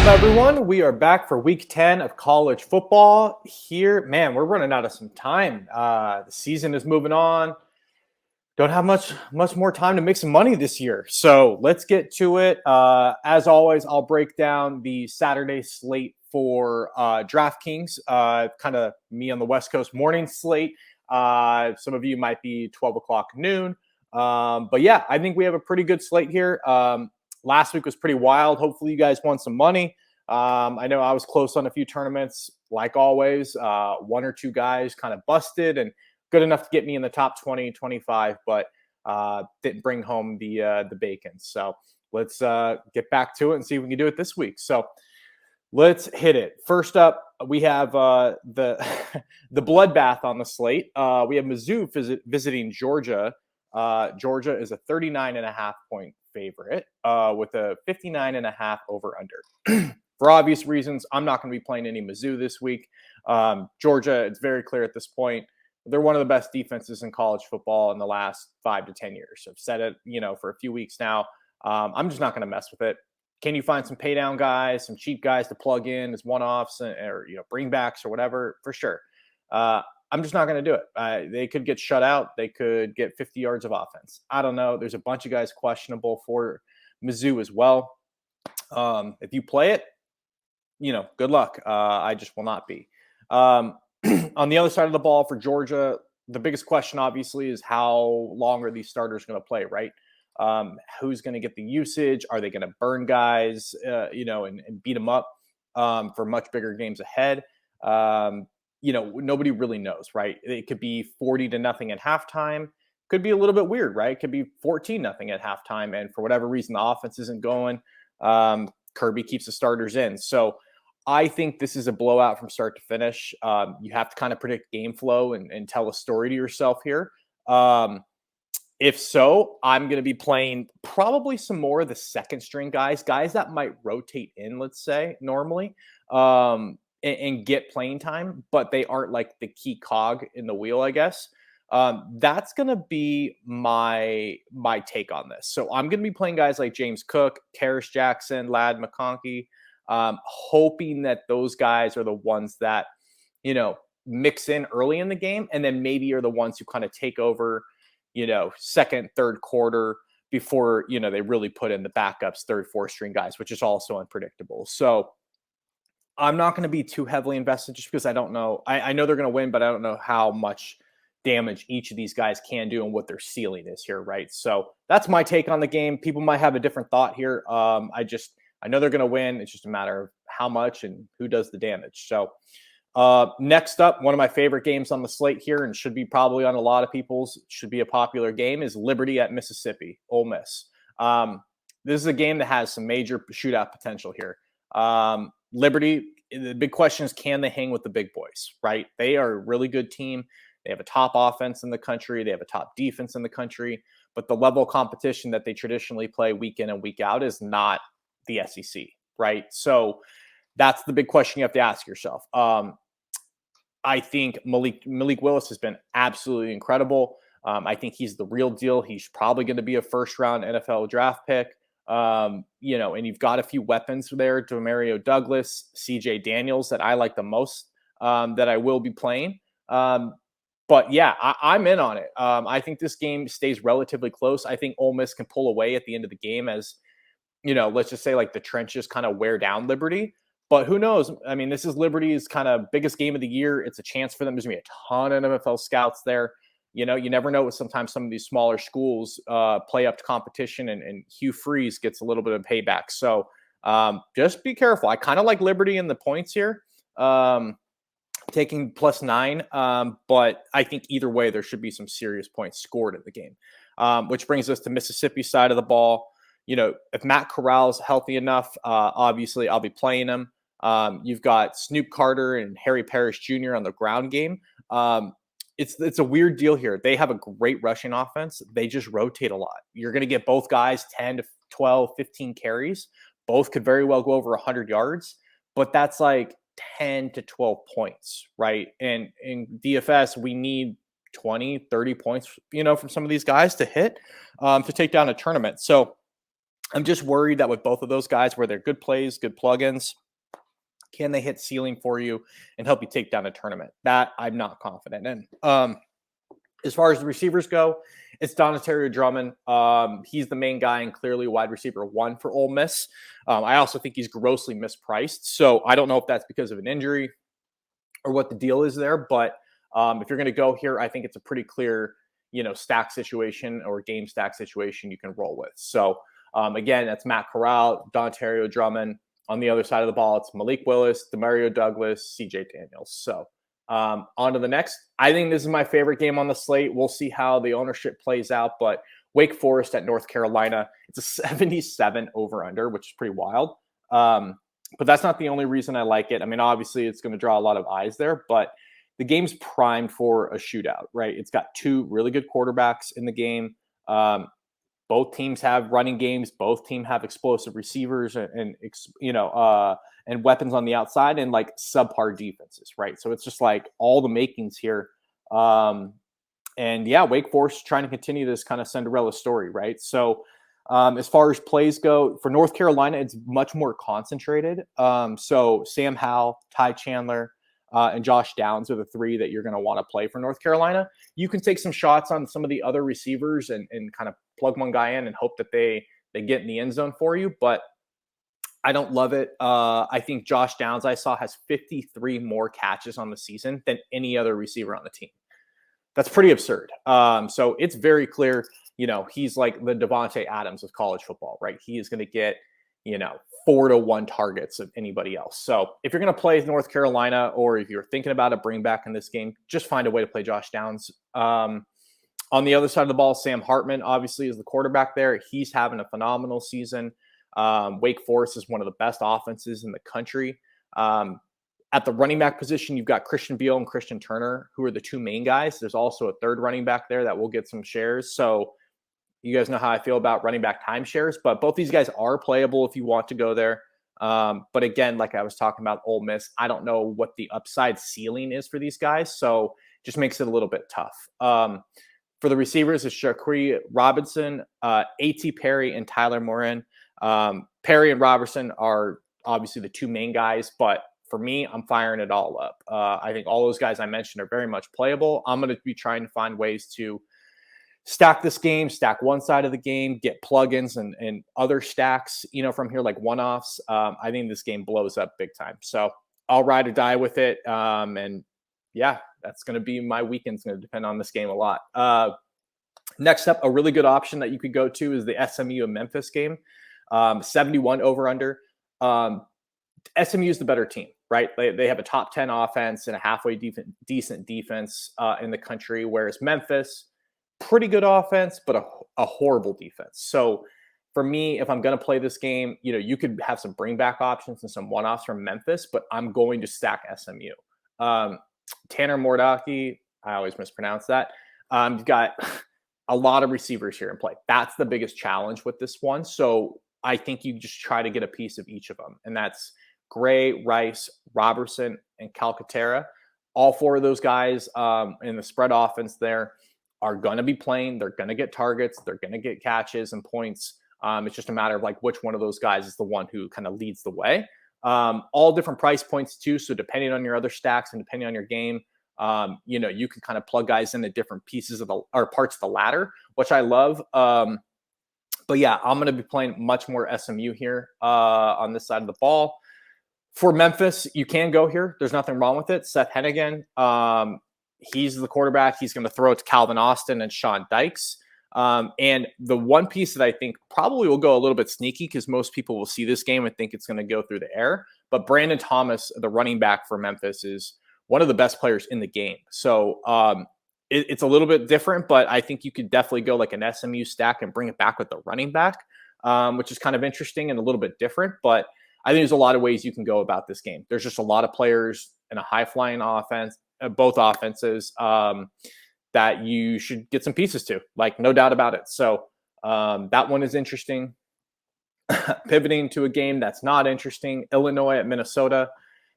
up, everyone? We are back for week 10 of college football here. Man, we're running out of some time. The season is moving on. Don't have much more time to make some money this year. So let's get to it. As always, I'll break down the Saturday slate for DraftKings, kind of me on the West Coast morning slate. Some of you might be 12 o'clock noon. But yeah, I think we have a pretty good slate here. Last week was pretty wild. Hopefully you guys won some money. I know I was close on a few tournaments, like always. One or two guys kind of busted and good enough to get me in the top 20, 25, but didn't bring home the bacon. So let's get back to it and see if we can do it this week. So let's hit it. First up, we have the the Bloodbath on the slate. We have Mizzou visiting Georgia. Georgia is a 39.5 point favorite with a 59.5 over under. For obvious reasons, I'm not going to be playing any Mizzou this week. Georgia, it's very clear at this point, they're one of the best defenses in college football in the last 5 to 10 years. I've said it, for a few weeks now. I'm just not going to mess with it. Can you find some pay down guys, some cheap guys to plug in as one-offs or bring backs or whatever? For sure. I'm just not going to do it. They could get shut out. They could get 50 yards of offense. I don't know. There's a bunch of guys questionable for Mizzou as well. If you play it, good luck. I just will not be. On the other side of the ball for Georgia, the biggest question obviously is how long are these starters going to play, right? Who's going to get the usage? Are they going to burn guys, and beat them up for much bigger games ahead? Nobody really knows, right? It could be 40-0 at halftime. Could be a little bit weird, right? It could be 14-0 at halftime. And for whatever reason, the offense isn't going. Kirby keeps the starters in. So I think this is a blowout from start to finish. You have to kind of predict game flow and tell a story to yourself here. If so, I'm going to be playing probably some more of the second string guys that might rotate in, let's say, normally, and get playing time, but they aren't like the key cog in the wheel, I guess. That's going to be my take on this. So I'm going to be playing guys like James Cook, Karis Jackson, Ladd McConkey, hoping that those guys are the ones that, mix in early in the game and then maybe are the ones who kind of take over, second, third quarter before, they really put in the backups, third, fourth string guys, which is also unpredictable. So I'm not going to be too heavily invested just because I don't know. I know they're going to win, but I don't know how much damage each of these guys can do and what their ceiling is here, right? So that's my take on the game. People might have a different thought here. I know they're going to win. It's just a matter of how much and who does the damage. So next up, one of my favorite games on the slate here, and should be probably on a lot of people's, should be a popular game, is Liberty at Mississippi, Ole Miss. This is a game that has some major shootout potential here. Liberty, the big question is, can they hang with the big boys, right? They are a really good team. They have a top offense in the country. They have a top defense in the country. But the level of competition that they traditionally play week in and week out is not the SEC, right? So that's the big question you have to ask yourself. I think Malik Willis has been absolutely incredible. I think he's the real deal. He's probably going to be a first-round NFL draft pick. And you've got a few weapons there, Demario Douglas, CJ Daniels, that I like the most, that I will be playing. But yeah, I'm in on it. I think this game stays relatively close. I think Ole Miss can pull away at the end of the game as, let's just say like the trenches kind of wear down Liberty. But who knows? I mean, this is Liberty's kind of biggest game of the year. It's a chance for them. There's going to be a ton of NFL scouts there. You never know what sometimes some of these smaller schools play up to competition, and Hugh Freeze gets a little bit of payback. So just be careful. I kind of like Liberty in the points here, taking +9. But I think either way, there should be some serious points scored in the game, which brings us to Mississippi side of the ball. If Matt Corral's healthy enough, obviously I'll be playing him. You've got Snoop Carter and Harry Parrish Jr. on the ground game. It's a weird deal here. They have a great rushing offense. They just rotate a lot. You're going to get both guys 10 to 12, 15 carries. Both could very well go over 100 yards, but that's like 10 to 12 points, right? And in DFS, we need 20, 30 points, from some of these guys to hit, to take down a tournament. So I'm just worried that with both of those guys, where they're good plays, good plugins, can they hit ceiling for you and help you take down a tournament? That I'm not confident in. As far as the receivers go, it's Dontario Drummond. He's the main guy and clearly wide receiver 1 for Ole Miss. I also think he's grossly mispriced. So I don't know if that's because of an injury or what the deal is there. But if you're going to go here, I think it's a pretty clear, stack situation or game stack situation you can roll with. So again, that's Matt Corral, Dontario Drummond. On the other side of the ball, it's Malik Willis, Demario Douglas, CJ Daniels. So on to the next. I think this is my favorite game on the slate. We'll see how the ownership plays out, but Wake Forest at North Carolina, it's a 77 over under, which is pretty wild. But that's not the only reason I like it. I mean, obviously it's going to draw a lot of eyes there, but the game's primed for a shootout, right? It's got 2 really good quarterbacks in the game. Both teams have running games. Both teams have explosive receivers and weapons on the outside and like subpar defenses, right? So it's just like all the makings here. And yeah, Wake Forest is trying to continue this kind of Cinderella story, right? So as far as plays go, for North Carolina, it's much more concentrated. So Sam Howell, Ty Chandler, and Josh Downs are the 3 that you're going to want to play for North Carolina. You can take some shots on some of the other receivers and kind of plug one guy in and hope that they get in the end zone for you. But I don't love it. I think Josh Downs, I saw, has 53 more catches on the season than any other receiver on the team. That's pretty absurd. So it's very clear, he's like the Devontae Adams of college football, right? He is going to get, 4-to-1 targets of anybody else. So if you're going to play North Carolina, or if you're thinking about a bring back in this game, just find a way to play Josh Downs. On the other side of the ball, Sam Hartman obviously is the quarterback there. He's having a phenomenal season. Wake Forest is one of the best offenses in the country. At the running back position, you've got Christian Beal and Christian Turner, who are the 2 main guys. There's also a third running back there that will get some shares. So you guys know how I feel about running back timeshares, but both these guys are playable if you want to go there. But again, like I was talking about Ole Miss, I don't know what the upside ceiling is for these guys. So just makes it a little bit tough. For the receivers, it's Shaqiri Robinson, A.T. Perry, and Tyler Morin. Perry and Robertson are obviously the 2 main guys, but for me, I'm firing it all up. I think all those guys I mentioned are very much playable. I'm going to be trying to find ways to stack this game, stack one side of the game, get plugins and other stacks, from here, like one-offs. I think this game blows up big time. So I'll ride or die with it. And yeah, that's going to be my weekend's going to depend on this game a lot. Next up, a really good option that you could go to is the SMU Memphis game. 71 over under. SMU is the better team, right? They have a top 10 offense and a halfway decent defense in the country, whereas Memphis, pretty good offense, but a horrible defense. So for me, if I'm going to play this game, you could have some bring back options and some one-offs from Memphis, but I'm going to stack SMU. Tanner Mordaki, I always mispronounce that. You've got a lot of receivers here in play. That's the biggest challenge with this one. So I think you just try to get a piece of each of them. And that's Gray, Rice, Robertson, and Calcaterra. All 4 of those guys in the spread offense there are going to be playing. They're going to get targets. They're going to get catches and points. It's just a matter of like which one of those guys is the one who kind of leads the way. All different price points too. So depending on your other stacks and depending on your game, you can kind of plug guys into different pieces of or parts of the ladder, which I love. But yeah, I'm going to be playing much more SMU here on this side of the ball. For Memphis, you can go here. There's nothing wrong with it. Seth Hennigan, he's the quarterback. He's going to throw it to Calvin Austin and Sean Dykes. And the one piece that I think probably will go a little bit sneaky because most people will see this game and think it's going to go through the air. But Brandon Thomas, the running back for Memphis, is one of the best players in the game. So it's a little bit different, but I think you could definitely go like an SMU stack and bring it back with the running back, which is kind of interesting and a little bit different. But I think there's a lot of ways you can go about this game. There's just a lot of players in a high-flying offense, both offenses, that you should get some pieces to, like no doubt about it. So that one is interesting. Pivoting to a game that's not interesting, Illinois at Minnesota.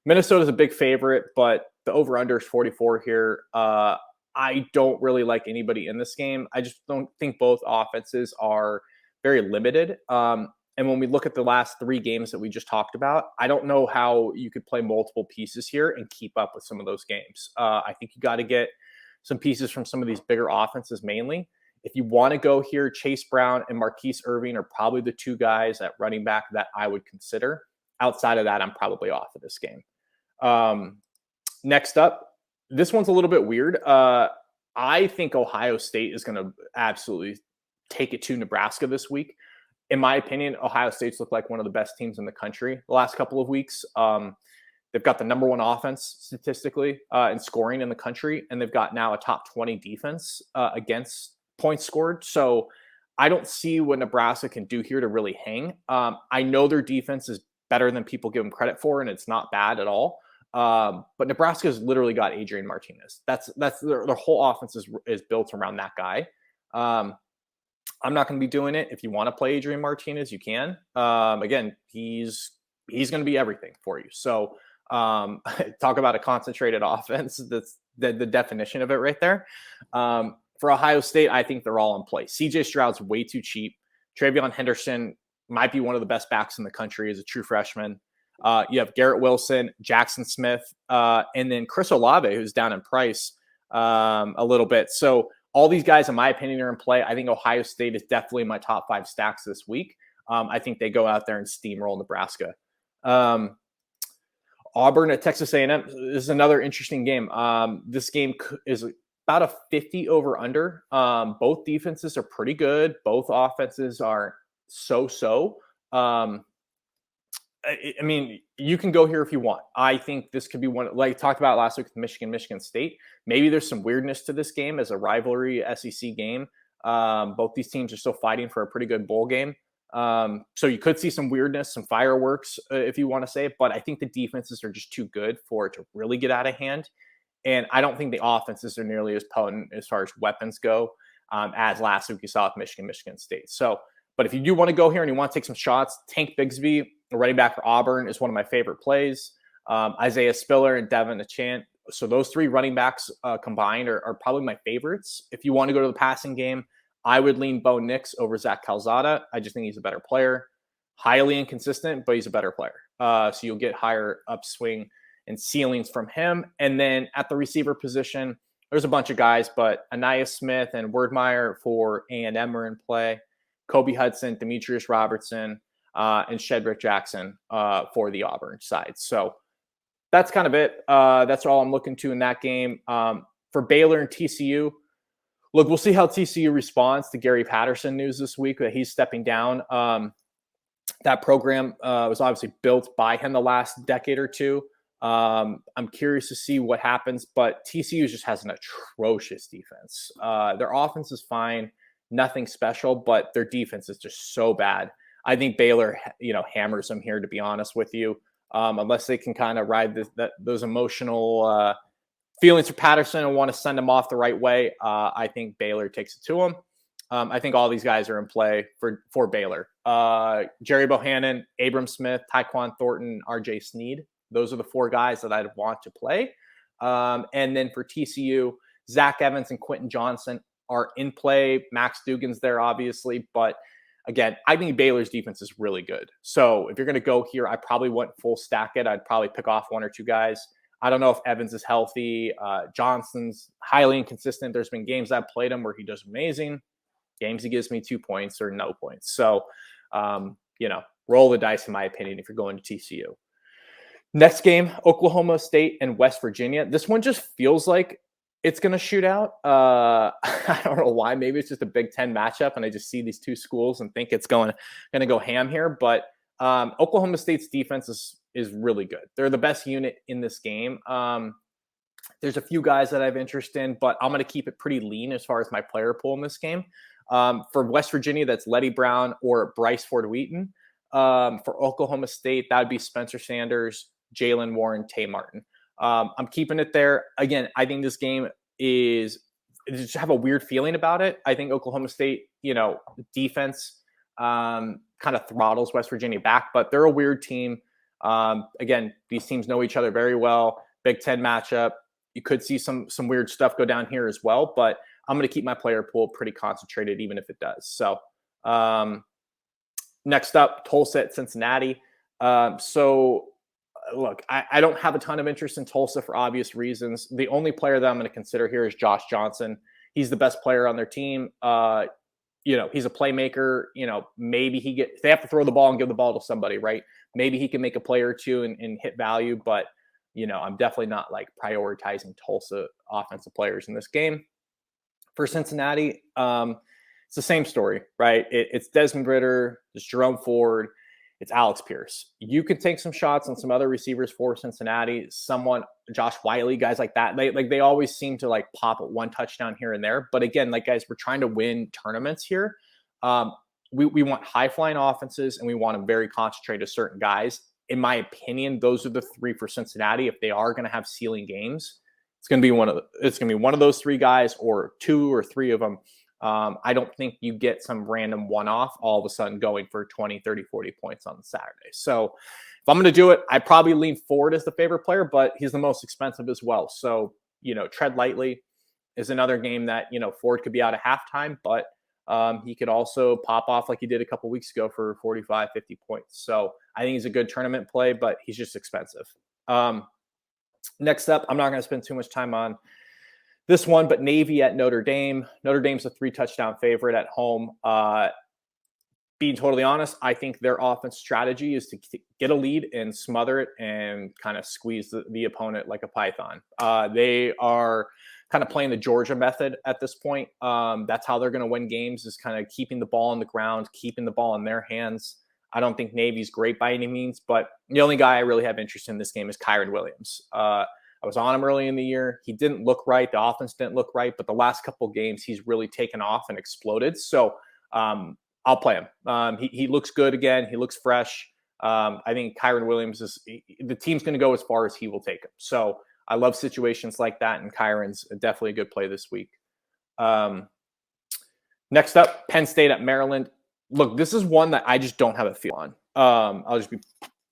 Minnesota's a big favorite, but the over-under is 44 here. I don't really like anybody in this game. I just don't think both offenses are very limited. And when we look at the last 3 games that we just talked about, I don't know how you could play multiple pieces here and keep up with some of those games. I think you got to get some pieces from some of these bigger offenses mainly. If you want to go here, Chase Brown and Marquise Irving are probably the 2 guys at running back that I would consider. Outside of that, I'm probably off of this game. Next up, this one's a little bit weird. I think Ohio State is going to absolutely take it to Nebraska this week. In my opinion, Ohio State's looked like one of the best teams in the country the last couple of weeks. They've got the number 1 offense statistically in scoring in the country, and they've got now a top 20 defense against points scored. So I don't see what Nebraska can do here to really hang. I know their defense is better than people give them credit for, and it's not bad at all. But Nebraska has literally got Adrian Martinez. That's their whole offense is built around that guy. I'm not going to be doing it. If you want to play Adrian Martinez, you can. Again, he's going to be everything for you. So talk about a concentrated offense. That's the definition of it right there. For Ohio State, I think they're all in play. CJ Stroud's way too cheap. Travion Henderson might be one of the best backs in the country as a true freshman. You have Garrett Wilson, Jackson Smith, and then Chris Olave, who's down in price a little bit. So all these guys, in my opinion, are in play. I think Ohio State is definitely in my top 5 stacks this week. I think they go out there and steamroll Nebraska. Auburn at Texas A&M. This is another interesting game. This game is about a 50 over under. Both defenses are pretty good. Both offenses are so-so. I mean, you can go here if you want. I think this could be one, like talked about last week with Michigan State. Maybe there's some weirdness to this game as a rivalry SEC game. Both these teams are still fighting for a pretty good bowl game. So you could see some weirdness, some fireworks, if you want to say it. But I think the defenses are just too good for it to really get out of hand. And I don't think the offenses are nearly as potent as far as weapons go as last week you saw with Michigan State. So, but if you do want to go here and you want to take some shots, Tank Bigsby, a running back for Auburn, is one of my favorite plays. Isaiah Spiller and Devin Achant. So those 3 running backs combined are probably my favorites. If you want to go to the passing game, I would lean Bo Nix over Zach Calzada. I just think he's a better player. Highly inconsistent, but he's a better player. So you'll get higher upswing and ceilings from him. And then at the receiver position, there's a bunch of guys, but Anaya Smith and Wordmeyer for A&M are in play. Kobe Hudson, Demetrius Robertson, and Shedrick Jackson for the Auburn side. So that's kind of it. That's all I'm looking to in that game. For Baylor and TCU, look, we'll see how TCU responds to Gary Patterson news this week that he's stepping down. That program was obviously built by him the last decade or two. I'm curious to see what happens, but TCU just has an atrocious defense. Their offense is fine, nothing special, but their defense is just so bad. I think Baylor, hammers them here, to be honest with you, unless they can kind of ride those emotional feelings for Patterson and want to send him off the right way. I think Baylor takes it to him. I think all these guys are in play for Baylor. Jerry Bohannon, Abram Smith, Tyquan Thornton, RJ Sneed. Those are the 4 guys that I'd want to play. And then for TCU, Zach Evans and Quentin Johnson are in play. Max Dugan's there, obviously. But again, I think Baylor's defense is really good. So if you're going to go here, I probably wouldn't full stack it. I'd probably pick off 1 or 2 guys. I don't know if Evans is healthy. Johnson's highly inconsistent. There's been games I've played him where he does amazing. Games he gives me 2 points or no points. So, roll the dice, in my opinion, if you're going to TCU. Next game, Oklahoma State and West Virginia. This one just feels like it's going to shoot out. I don't know why. Maybe it's just a Big Ten matchup, and I just see these 2 schools and think it's going to go ham here. But Oklahoma State's defense is really good. They're the best unit in this game. There's a few guys that I have interest in, but I'm going to keep it pretty lean as far as my player pool in this game. For West Virginia, that's Letty Brown or Bryce Ford-Wheaton. For Oklahoma State, that would be Spencer Sanders, Jalen Warren, Tay Martin. I'm keeping it there. Again, I think this game just have a weird feeling about it. I think Oklahoma State, defense kind of throttles West Virginia back, but they're a weird team. Again, these teams know each other very well. Big Ten matchup. You could see some weird stuff go down here as well, but I'm going to keep my player pool pretty concentrated, even if it does. So Next up, Tulsa at Cincinnati. Look, I don't have a ton of interest in Tulsa for obvious reasons. The only player that I'm going to consider here is Josh Johnson. He's the best player on their team. He's a playmaker. Maybe they have to throw the ball and give the ball to somebody, right? Maybe he can make a play or two and hit value, but I'm definitely not like prioritizing Tulsa offensive players in this game. For Cincinnati, it's the same story, right? It's Desmond Ridder, it's Jerome Ford, it's Alex Pierce. You could take some shots on some other receivers for Cincinnati, Josh Wiley, guys like that. They always seem to like pop at one touchdown here and there. But again, like guys, we're trying to win tournaments here. We want high flying offenses and we want to very concentrate to certain guys. In my opinion, those are the three for Cincinnati. If they are going to have ceiling games, it's going to be one of those three guys or two or three of them. I don't think you get some random one-off all of a sudden going for 20, 30, 40 points on Saturday. So if I'm going to do it, I probably lean Ford as the favorite player, but he's the most expensive as well. So, tread lightly. Is another game that, Ford could be out at halftime, but he could also pop off like he did a couple weeks ago for 45, 50 points. So I think he's a good tournament play, but he's just expensive. Next up, I'm not going to spend too much time on this one, but Navy at Notre Dame. Notre Dame's a 3-touchdown favorite at home. Being totally honest, I think their offense strategy is to get a lead and smother it and kind of squeeze the opponent like a python. They are kind of playing the Georgia method at this point. That's how they're going to win games, is kind of keeping the ball on the ground, keeping the ball in their hands. I don't think Navy's great by any means, but the only guy I really have interest in this game is Kyren Williams. I was on him early in the year. He didn't look right. The offense didn't look right, but the last couple of games, he's really taken off and exploded. So I'll play him. He looks good again. He looks fresh. I think Kyren Williams the team's going to go as far as he will take him. So I love situations like that, and Kyren's definitely a good play this week. Next up, Penn State at Maryland. Look, this is one that I just don't have a feel on. I'll just be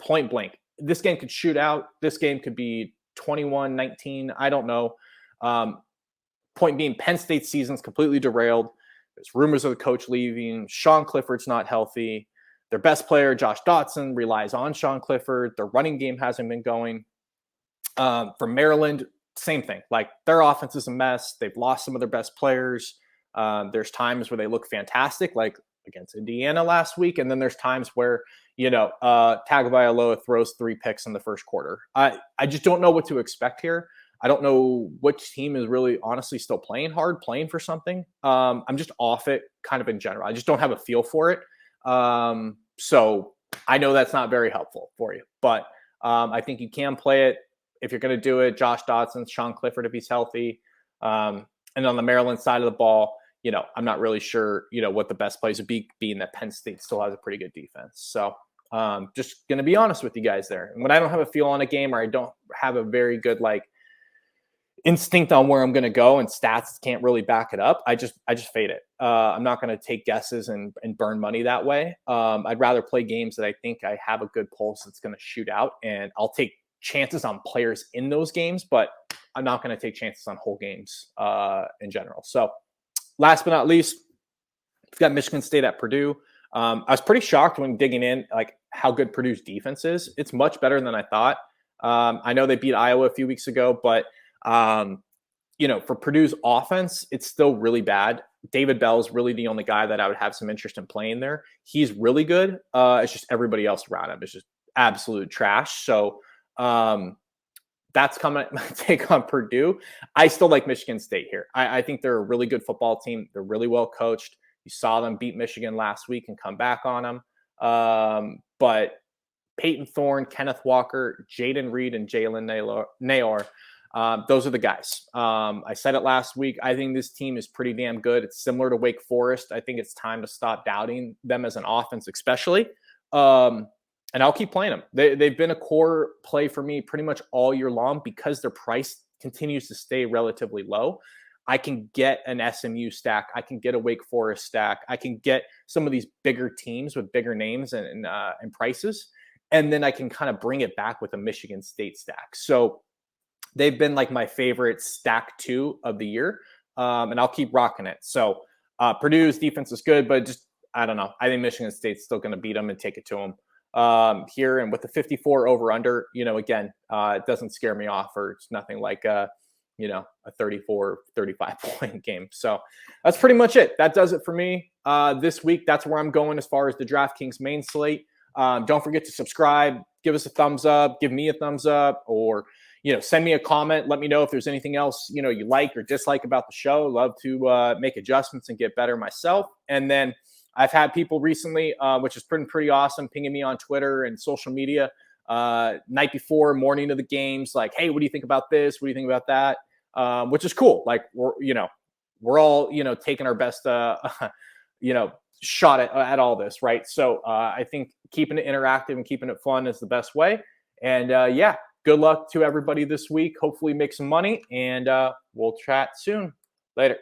point blank. This game could shoot out. This game could be 21-19. I don't know. Point being, Penn State's season's completely derailed. There's rumors of the coach leaving. Sean Clifford's not healthy. Their best player, Josh Dotson, relies on Sean Clifford. Their running game hasn't been going. For Maryland, same thing. Like, their offense is a mess. They've lost some of their best players. There's times where they look fantastic, like against Indiana last week. And then there's times where, Tagovailoa throws 3 picks in the first quarter. I just don't know what to expect here. I don't know which team is really honestly still playing hard, playing for something. I'm just off it kind of in general. I just don't have a feel for it. So I know that's not very helpful for you, but I think you can play it if you're going to do it. Josh Dotson, Sean Clifford, if he's healthy. And on the Maryland side of the ball, I'm not really sure, what the best plays would be, being that Penn State still has a pretty good defense. So just going to be honest with you guys there. And when I don't have a feel on a game, or I don't have a very good, instinct on where I'm going to go and stats can't really back it up, I just fade it. I'm not going to take guesses and burn money that way. I'd rather play games that I think I have a good pulse that's going to shoot out, and I'll take chances on players in those games, but I'm not going to take chances on whole games in general. So last but not least, we've got Michigan State at Purdue. I was pretty shocked when digging in, how good Purdue's defense is. It's much better than I thought. I know they beat Iowa a few weeks ago, but for Purdue's offense, it's still really bad. David Bell is really the only guy that I would have some interest in playing there. He's really good. It's just everybody else around him is just absolute trash. So that's coming my take on Purdue. I still like Michigan State here. I think they're a really good football team. They're really well coached. You saw them beat Michigan last week and come back on them. But Peyton Thorne, Kenneth Walker, Jaden Reed, and Jalen Nayor, those are the guys. I said it last week. I think this team is pretty damn good. It's similar to Wake Forest. I think it's time to stop doubting them as an offense, especially. And I'll keep playing them. They've been a core play for me pretty much all year long because their price continues to stay relatively low. I can get an SMU stack. I can get a Wake Forest stack. I can get some of these bigger teams with bigger names and prices. And then I can kind of bring it back with a Michigan State stack. So they've been my favorite stack 2 of the year. And I'll keep rocking it. So Purdue's defense is good, but just I don't know. I think Michigan State's still going to beat them and take it to them here. And with the 54 over under, again, it doesn't scare me off, or it's nothing like a 34, 35 point game. So that's pretty much it. That does it for me this week. That's where I'm going as far as the DraftKings main slate. Don't forget to subscribe, give us a thumbs up, give me a thumbs up, or, send me a comment. Let me know if there's anything else, you like or dislike about the show. Love to make adjustments and get better myself. And then I've had people recently, which has been pretty awesome, pinging me on Twitter and social media night before, morning of the games, like, hey, what do you think about this? What do you think about that? Which is cool. Like, we're all, taking our best, shot at all this, right? So I think keeping it interactive and keeping it fun is the best way. And good luck to everybody this week. Hopefully make some money, and we'll chat soon. Later.